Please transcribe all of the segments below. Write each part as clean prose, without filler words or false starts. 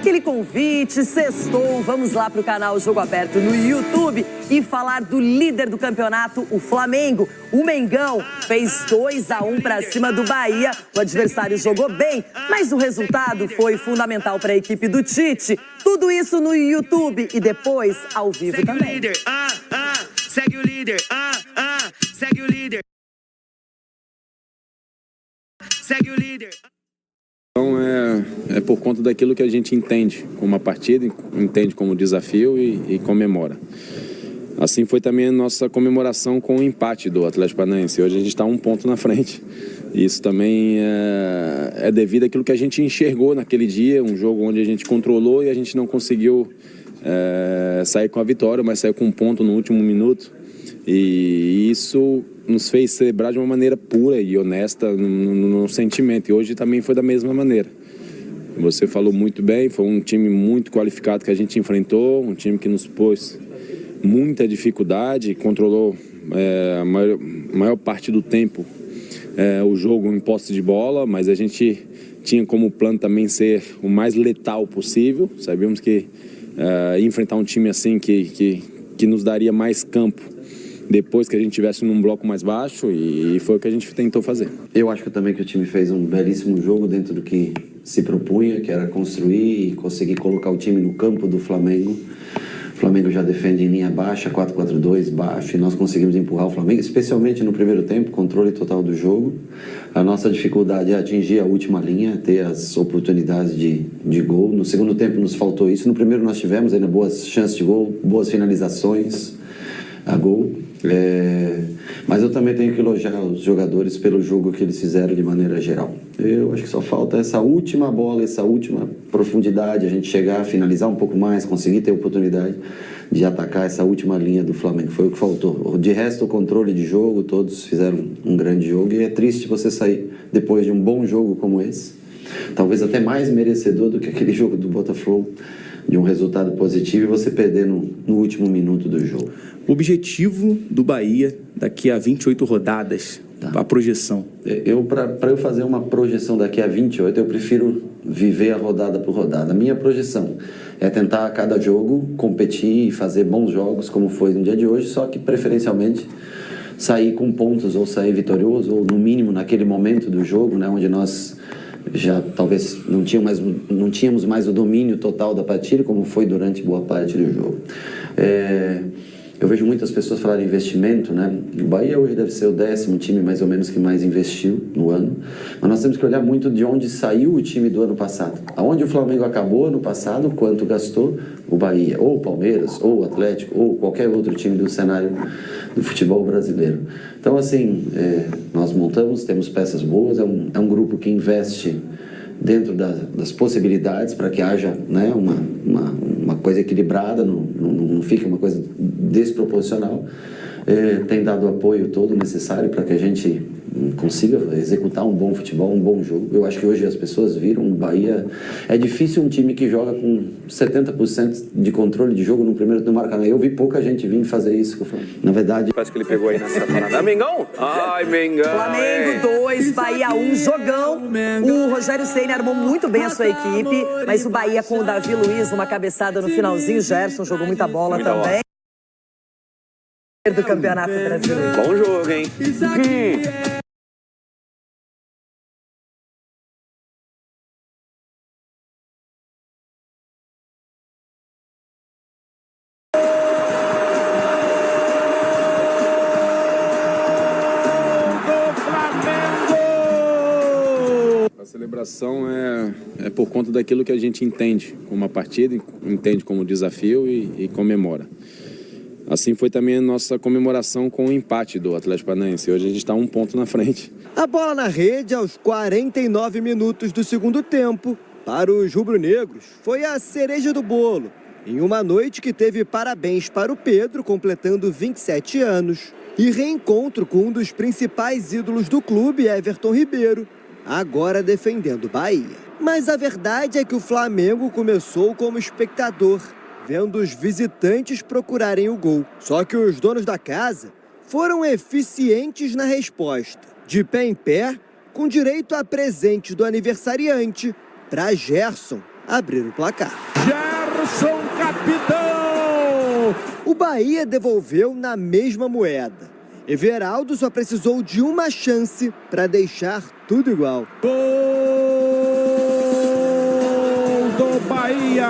Aquele convite, sextou, vamos lá pro canal Jogo Aberto no YouTube e falar do líder do campeonato, o Flamengo. O Mengão fez 2-1 para cima do Bahia, o adversário jogou bem, mas o resultado foi fundamental para a equipe do Tite. Tudo isso no YouTube e depois ao vivo também. Segue o líder, segue o líder. Segue o líder. Então é por conta daquilo que a gente entende como uma partida, entende como desafio e comemora. Assim foi também a nossa comemoração com o empate do Atlético Paranaense. Hoje a gente está um ponto na frente. Isso também é devido àquilo que a gente enxergou naquele dia, um jogo onde a gente controlou e a gente não conseguiu sair com a vitória, mas saiu com um ponto no último minuto. E isso nos fez celebrar de uma maneira pura e honesta no sentimento. E hoje também foi da mesma maneira. Você falou muito bem, foi um time muito qualificado que a gente enfrentou, um time que nos pôs muita dificuldade, controlou a maior parte do tempo o jogo em posse de bola, mas a gente tinha como plano também ser o mais letal possível. Sabíamos que enfrentar um time assim que nos daria mais campo depois que a gente estivesse num bloco mais baixo, e foi o que a gente tentou fazer. Eu acho também que o time fez um belíssimo jogo dentro do que se propunha, que era construir e conseguir colocar o time no campo do Flamengo. O Flamengo já defende em linha baixa, 4-4-2 baixo, e nós conseguimos empurrar o Flamengo, especialmente no primeiro tempo, controle total do jogo. A nossa dificuldade é atingir a última linha, ter as oportunidades de gol. No segundo tempo nos faltou isso. No primeiro nós tivemos ainda boas chances de gol, boas finalizações a gol. Mas eu também tenho que elogiar os jogadores pelo jogo que eles fizeram de maneira geral. Eu acho que só falta essa última bola, essa última profundidade, a gente chegar, finalizar um pouco mais, conseguir ter oportunidade de atacar essa última linha do Flamengo. Foi o que faltou. De resto, o controle de jogo, todos fizeram um grande jogo, e é triste você sair depois de um bom jogo como esse, talvez até mais merecedor do que aquele jogo do Botafogo, de um resultado positivo, e você perder no último minuto do jogo. O objetivo do Bahia daqui a 28 rodadas, a projeção? Para eu fazer uma projeção daqui a 28, eu prefiro viver a rodada por rodada. A minha projeção é tentar a cada jogo competir e fazer bons jogos, como foi no dia de hoje, só que preferencialmente sair com pontos, ou sair vitorioso, ou no mínimo naquele momento do jogo, né, onde nós já talvez não tínhamos mais o domínio total da partida, como foi durante boa parte do jogo. Eu vejo muitas pessoas falarem investimento, né? O Bahia hoje deve ser o 10º time mais ou menos que mais investiu no ano, mas nós temos que olhar muito de onde saiu o time do ano passado. Aonde o Flamengo acabou no passado, quanto gastou o Bahia, ou o Palmeiras, ou o Atlético, ou qualquer outro time do cenário do futebol brasileiro. Então, assim, nós montamos, temos peças boas, é um grupo que investe dentro das possibilidades para que haja, né, uma coisa equilibrada, não fique uma coisa desproporcional. Tem dado o apoio todo necessário para que a gente consiga executar um bom futebol, um bom jogo. Eu acho que hoje as pessoas viram o Bahia. É difícil um time que joga com 70% de controle de jogo no primeiro do Maracanã. Eu vi pouca gente vindo fazer isso. Na verdade, parece que ele pegou aí nessa parada. Mengão? Ai, Mengão. Flamengo 2, Bahia 1, jogão. O Rogério Ceni armou muito bem a sua equipe, mas o Bahia com o Davi Luiz, uma cabeçada no finalzinho. Gerson jogou muita bola também. Do Campeonato Brasileiro. Bom jogo, hein? A celebração é por conta daquilo que a gente entende como uma partida, entende como desafio e comemora. Assim foi também a nossa comemoração com o empate do Atlético Paranaense. Hoje a gente está um ponto na frente. A bola na rede aos 49 minutos do segundo tempo, para os rubro-negros, foi a cereja do bolo. Em uma noite que teve parabéns para o Pedro, completando 27 anos, e reencontro com um dos principais ídolos do clube, Everton Ribeiro, agora defendendo o Bahia. Mas a verdade é que o Flamengo começou como espectador, vendo os visitantes procurarem o gol. Só que os donos da casa foram eficientes na resposta. De pé em pé, com direito a presente do aniversariante, para Gerson, abrir o placar. Gerson, capitão! O Bahia devolveu na mesma moeda. Everaldo só precisou de uma chance para deixar tudo igual. Gol do Bahia!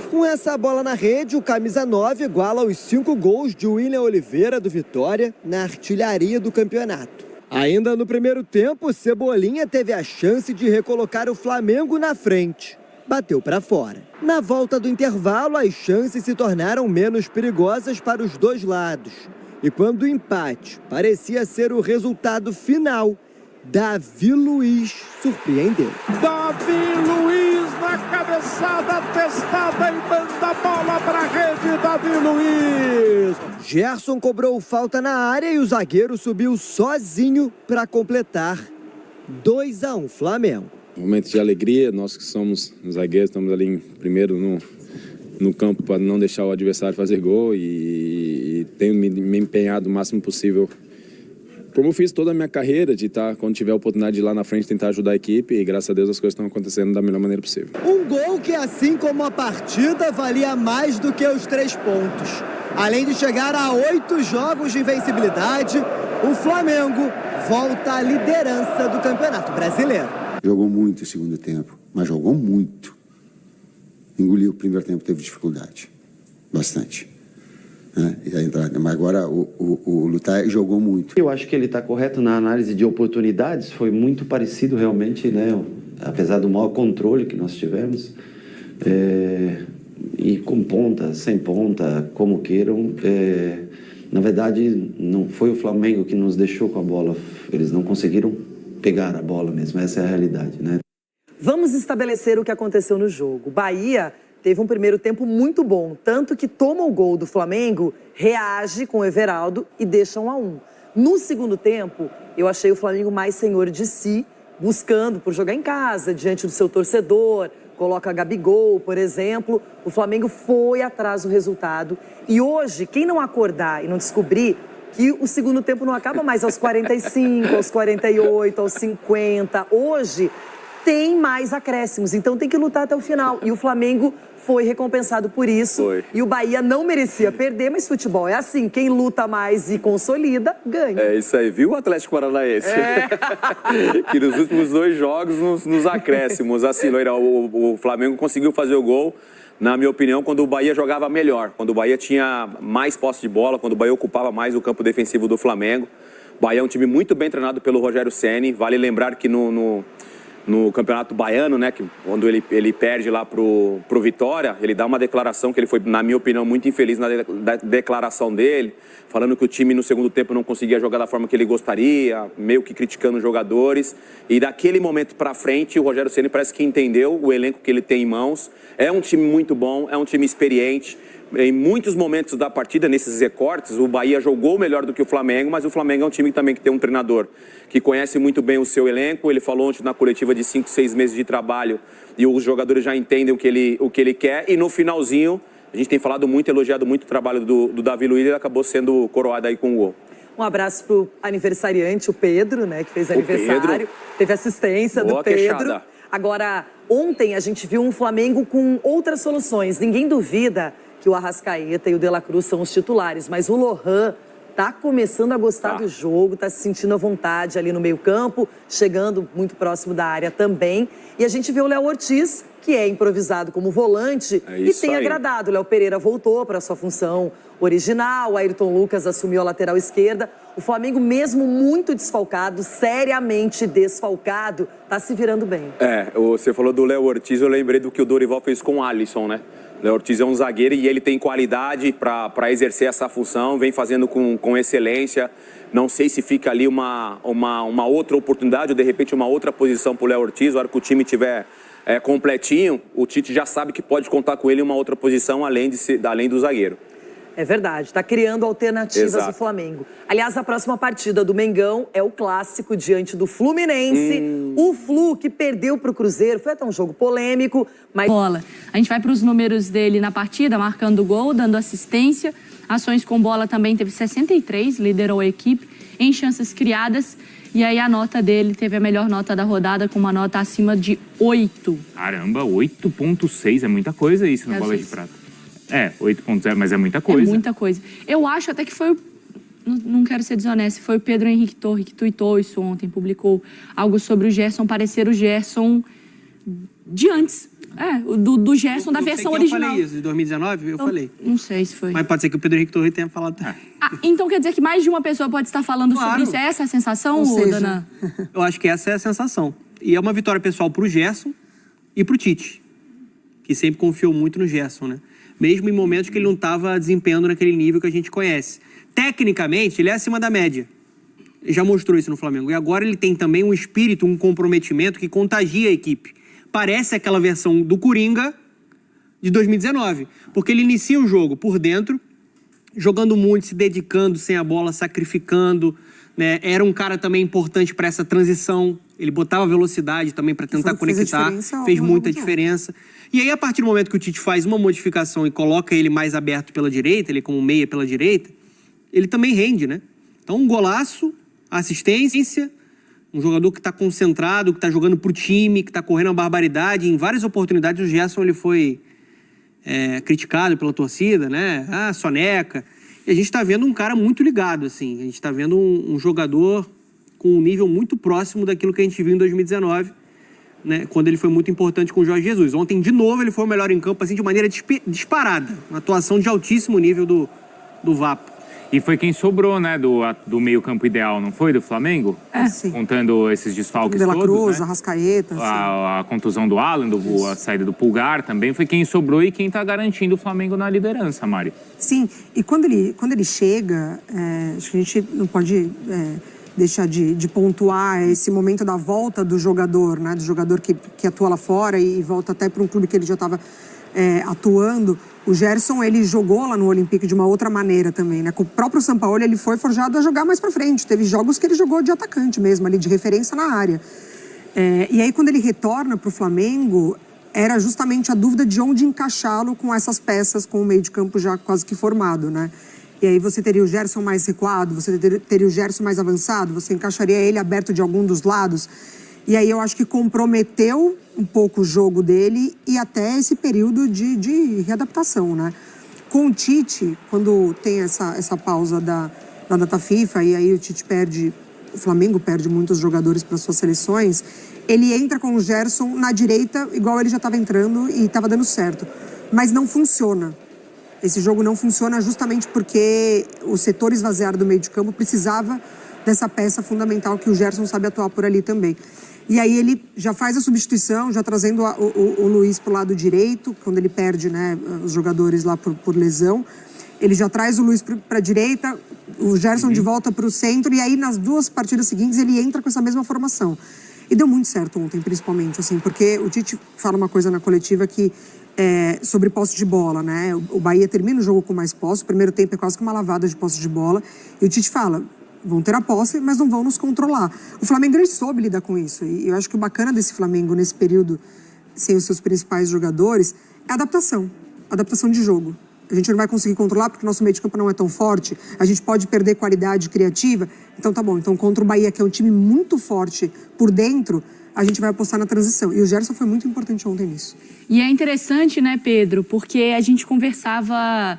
Com essa bola na rede, o camisa 9 iguala os 5 gols de William Oliveira do Vitória na artilharia do campeonato. Ainda no primeiro tempo, Cebolinha teve a chance de recolocar o Flamengo na frente. Bateu para fora. Na volta do intervalo, as chances se tornaram menos perigosas para os dois lados. E quando o empate parecia ser o resultado final, Davi Luiz surpreendeu. Davi Luiz na cabeçada testada e manda a bola para a rede, Davi Luiz. Gerson cobrou falta na área e o zagueiro subiu sozinho para completar. 2-1 Flamengo. Momento de alegria, nós que somos zagueiros, estamos ali primeiro no campo para não deixar o adversário fazer gol e tenho me empenhado o máximo possível. Como eu fiz toda a minha carreira, de estar, quando tiver a oportunidade de ir lá na frente, tentar ajudar a equipe, e graças a Deus as coisas estão acontecendo da melhor maneira possível. Um gol que, assim como a partida, valia mais do que os 3 pontos. Além de chegar a 8 jogos de invencibilidade, o Flamengo volta à liderança do Campeonato Brasileiro. Jogou muito o segundo tempo, mas jogou muito. Engoliu o primeiro tempo, teve dificuldade, bastante. Mas agora o Lutai jogou muito. Eu acho que ele está correto na análise de oportunidades, foi muito parecido realmente, né? Apesar do mau controle que nós tivemos, e com ponta, sem ponta, como queiram, na verdade não foi o Flamengo que nos deixou com a bola, eles não conseguiram pegar a bola mesmo, essa é a realidade, né? Vamos estabelecer o que aconteceu no jogo. Bahia teve um primeiro tempo muito bom, tanto que toma o gol do Flamengo, reage com o Everaldo e deixa 1-1. No segundo tempo, eu achei o Flamengo mais senhor de si, buscando por jogar em casa, diante do seu torcedor, coloca Gabigol, por exemplo. O Flamengo foi atrás do resultado. E hoje, quem não acordar e não descobrir que o segundo tempo não acaba mais aos 45, aos 48, aos 50, hoje tem mais acréscimos, então tem que lutar até o final. E o Flamengo foi recompensado por isso. Foi. E o Bahia não merecia perder, mas futebol é assim, quem luta mais e consolida, ganha. É isso aí, viu o Atlético Paranaense? Que nos últimos 2 jogos, nos acréscimos, assim, Loira, o Flamengo conseguiu fazer o gol, na minha opinião, quando o Bahia jogava melhor, quando o Bahia tinha mais posse de bola, quando o Bahia ocupava mais o campo defensivo do Flamengo. O Bahia é um time muito bem treinado pelo Rogério Ceni. Vale lembrar que no Campeonato Baiano, né, que quando ele perde lá pro Vitória, ele dá uma declaração que ele foi, na minha opinião, muito infeliz na declaração dele, falando que o time no segundo tempo não conseguia jogar da forma que ele gostaria, meio que criticando os jogadores. E daquele momento pra frente, o Rogério Ceni parece que entendeu o elenco que ele tem em mãos. É um time muito bom, é um time experiente. Em muitos momentos da partida, nesses recortes, o Bahia jogou melhor do que o Flamengo, mas o Flamengo é um time também que tem um treinador que conhece muito bem o seu elenco. Ele falou ontem na coletiva de 5, 6 meses de trabalho e os jogadores já entendem o que ele quer. E no finalzinho, a gente tem falado muito, elogiado muito o trabalho do Davi Luiz, ele acabou sendo coroado aí com o gol. Um abraço pro aniversariante, o Pedro, né, que fez aniversário. Pedro. Teve assistência do Pedro. Queixada. Agora, ontem a gente viu um Flamengo com outras soluções. Ninguém duvida que o Arrascaeta e o De La Cruz são os titulares, mas o Lohan tá começando a gostar do jogo, tá se sentindo à vontade ali no meio-campo, chegando muito próximo da área também. E a gente vê o Léo Ortiz, que é improvisado como volante e tem agradado. O Léo Pereira voltou para sua função original, o Ayrton Lucas assumiu a lateral esquerda. O Flamengo, mesmo muito desfalcado, seriamente desfalcado, tá se virando bem. Você falou do Léo Ortiz, eu lembrei do que o Dorival fez com o Alisson, né? O Léo Ortiz é um zagueiro e ele tem qualidade para exercer essa função, vem fazendo com excelência. Não sei se fica ali uma outra oportunidade ou, de repente, uma outra posição para o Léo Ortiz. Na hora que o time estiver completinho, o Tite já sabe que pode contar com ele em uma outra posição, além do zagueiro. É verdade, está criando alternativas no Flamengo. Aliás, a próxima partida do Mengão é o clássico diante do Fluminense. O Flu, que perdeu para o Cruzeiro, foi até um jogo polêmico, mas... Bola. A gente vai para os números dele na partida, marcando gol, dando assistência. Ações com bola também teve 63, liderou a equipe. Em chances criadas, E aí a nota dele teve a melhor nota da rodada, com uma nota acima de 8. Caramba, 8,6 é muita coisa isso no Bola de Prata. 8,0, mas é muita coisa. É muita coisa. Eu acho até que foi, não quero ser desonesto, foi o Pedro Henrique Torre que tuitou isso ontem, publicou algo sobre o Gerson parecer o Gerson de antes. Do Gerson da versão original. Eu falei isso, de 2019, eu falei. Não sei se foi. Mas pode ser que o Pedro Henrique Torre tenha falado. Então quer dizer que mais de uma pessoa pode estar falando sobre isso? É essa a sensação, Dana? Eu acho que essa é a sensação. E é uma vitória pessoal pro Gerson e pro Tite, que sempre confiou muito no Gerson, né? Mesmo em momentos que ele não estava desempenhando naquele nível que a gente conhece. Tecnicamente, ele é acima da média. Ele já mostrou isso no Flamengo. E agora ele tem também um espírito, um comprometimento que contagia a equipe. Parece aquela versão do Coringa de 2019. Porque ele inicia o jogo por dentro, jogando muito, se dedicando, sem a bola, sacrificando, né? Era um cara também importante para essa transição. Ele botava velocidade também para tentar conectar. Fez muita diferença. E aí, a partir do momento que o Tite faz uma modificação e coloca ele mais aberto pela direita, ele como meia pela direita, ele também rende, né? Então, um golaço, assistência, um jogador que está concentrado, que está jogando pro time, que está correndo uma barbaridade. Em várias oportunidades, o Gerson ele foi criticado pela torcida, né? Soneca. E a gente está vendo um cara muito ligado, assim. A gente está vendo um jogador com um nível muito próximo daquilo que a gente viu em 2019, né, quando ele foi muito importante com o Jorge Jesus. Ontem, de novo, ele foi o melhor em campo, assim, de maneira disparada. Uma atuação de altíssimo nível do Vapo. E foi quem sobrou, né, do meio-campo ideal, não foi? Do Flamengo? Sim. Contando esses desfalques todos, Cruz, né? Arrascaeta. A contusão do Alan, a saída do Pulgar também. Foi quem sobrou e quem está garantindo o Flamengo na liderança, Mari. Sim, e quando ele chega, acho que a gente não pode deixar de pontuar esse momento da volta do jogador, né? Do jogador que atua lá fora e volta até para um clube que ele já estava atuando. O Gerson, ele jogou lá no Olympique de uma outra maneira também, né? Com o próprio Sampaoli, ele foi forjado a jogar mais pra frente. Teve jogos que ele jogou de atacante mesmo, ali, de referência na área. E aí, quando ele retorna pro Flamengo, era justamente a dúvida de onde encaixá-lo com essas peças, com o meio de campo já quase que formado, né? E aí você teria o Gerson mais recuado, você teria o Gerson mais avançado, você encaixaria ele aberto de algum dos lados. E aí eu acho que comprometeu um pouco o jogo dele e até esse período de readaptação, né? Com o Tite, quando tem essa pausa da data FIFA e aí o Flamengo perde muitos jogadores para suas seleções, ele entra com o Gerson na direita, igual ele já estava entrando e estava dando certo. Mas não funciona. Esse jogo não funciona justamente porque o setor esvaziado do meio de campo precisava dessa peça fundamental que o Gerson sabe atuar por ali também. E aí ele já faz a substituição, já trazendo o Luiz para o lado direito, quando ele perde, né, os jogadores lá por lesão. Ele já traz o Luiz para a direita, o Gerson de volta para o centro, e aí nas duas partidas seguintes ele entra com essa mesma formação. E deu muito certo ontem, principalmente, assim, porque o Tite fala uma coisa na coletiva que sobre posse de bola, né? O Bahia termina o jogo com mais posse, o primeiro tempo é quase que uma lavada de posse de bola, e o Tite fala: vão ter a posse, mas não vão nos controlar. O Flamengo, ele soube lidar com isso. E eu acho que o bacana desse Flamengo, nesse período, sem os seus principais jogadores, é a adaptação. Adaptação de jogo. A gente não vai conseguir controlar porque o nosso meio de campo não é tão forte. A gente pode perder qualidade criativa. Então tá bom. Então contra o Bahia, que é um time muito forte por dentro, a gente vai apostar na transição. E o Gerson foi muito importante ontem nisso. E é interessante, né, Pedro? Porque a gente conversava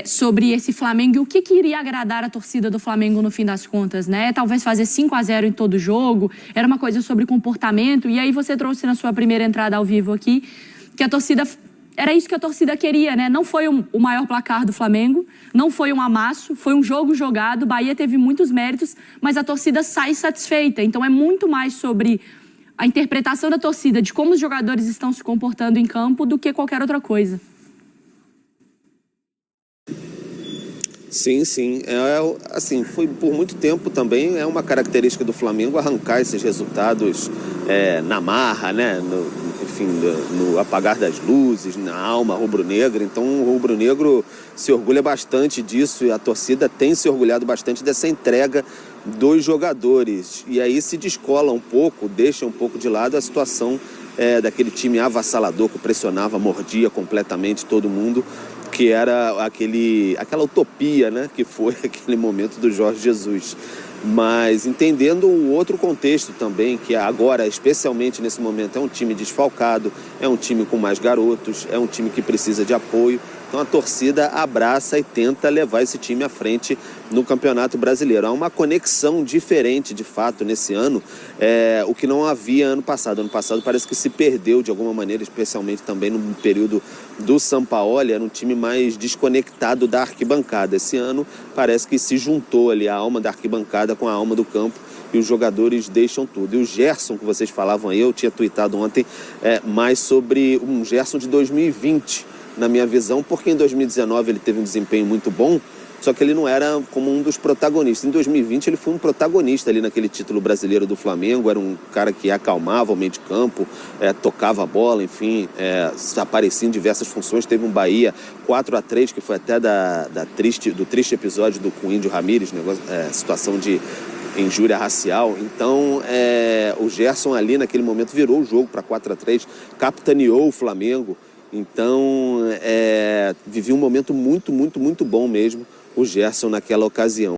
sobre esse Flamengo e o que iria agradar a torcida do Flamengo no fim das contas, né? Talvez fazer 5-0 em todo jogo, era uma coisa sobre comportamento, e aí você trouxe na sua primeira entrada ao vivo aqui, que a torcida, era isso que a torcida queria, né? Não foi o maior placar do Flamengo, não foi um amasso, foi um jogo jogado, o Bahia teve muitos méritos, mas a torcida sai satisfeita, então é muito mais sobre a interpretação da torcida, de como os jogadores estão se comportando em campo, do que qualquer outra coisa. Sim, sim. Assim, foi por muito tempo também, é uma característica do Flamengo arrancar esses resultados na marra, né? No apagar das luzes, na alma rubro-negra. Então o rubro-negro se orgulha bastante disso e a torcida tem se orgulhado bastante dessa entrega dos jogadores. E aí se descola um pouco, deixa um pouco de lado a situação daquele time avassalador que pressionava, mordia completamente todo mundo, que era aquela utopia, né, que foi aquele momento do Jorge Jesus. mas entendendo o outro contexto também, que agora, especialmente nesse momento, é um time desfalcado, é um time com mais garotos, é um time que precisa de apoio. Então a torcida abraça e tenta levar esse time à frente no Campeonato Brasileiro. Há uma conexão diferente, de fato, nesse ano, o que não havia ano passado. Ano passado parece que se perdeu de alguma maneira, especialmente também no período do Sampaoli, era um time mais desconectado da arquibancada. Esse ano parece que se juntou ali a alma da arquibancada com a alma do campo e os jogadores deixam tudo. E o Gerson, que vocês falavam aí, eu tinha tuitado ontem mais sobre um Gerson de 2020, na minha visão, porque em 2019 ele teve um desempenho muito bom, só que ele não era como um dos protagonistas. Em 2020 ele foi um protagonista ali naquele título brasileiro do Flamengo, era um cara que acalmava o meio de campo, tocava a bola, enfim, aparecia em diversas funções. Teve um Bahia 4-3, que foi até do triste episódio do com o Índio Ramírez, situação de injúria racial. Então o Gerson ali naquele momento virou o jogo para 4-3, capitaneou o Flamengo. Então, vivia um momento muito, muito, muito bom mesmo, o Gerson naquela ocasião.